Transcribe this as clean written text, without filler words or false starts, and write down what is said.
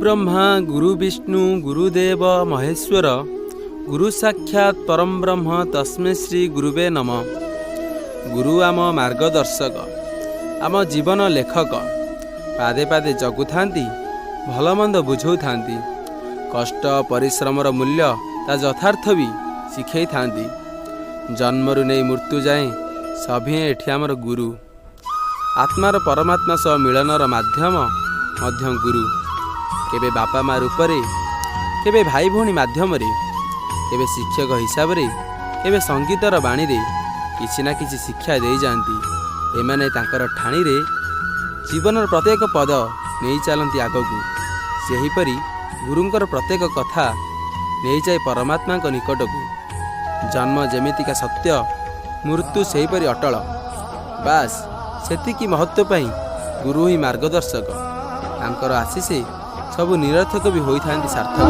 गुरुब्रह्मा गुरुविष्णु गुरुदेव महेश्वर गुरु साक्षात परम ब्रह्म तस्मै श्री गुरुवे नमः। गुरु आम मार्गदर्शक, आम जीवन लेखक। पादे पादे जगुथांती, भलमंद बुझाउथांती। कष्ट परिश्रमर मूल्य ता यथार्थ भी शिखई थांती। जन्मरु नहीं मृत्यु जाए सभी एठी आमर गुरु। आत्मार परमात्मा सह मिलनर माध्यम मध्य गुरु। केबे बापा माँ रूप रे, केबे भाई भौणी माध्यम रे, केबे शिक्षक हिसाब रे, केबे संगीतर बाणी रे किछि ना किछि शिक्षा दे जाती। एमाने तांकर ठाणी रे जीवनर प्रत्येक पद नहीं चलती आगकू। सेहीपरि गुरुंकर प्रत्येक कथा नहीं जाए परमात्मा निकटकू। जन्म जेमितिका सत्य, मृत्यु सेहीपरि अटल। बास सेतिकी महत्व पाई गुरु ही मार्गदर्शक। तांकर आशीष सबु निरर्थक भी होई थांती सार्थक।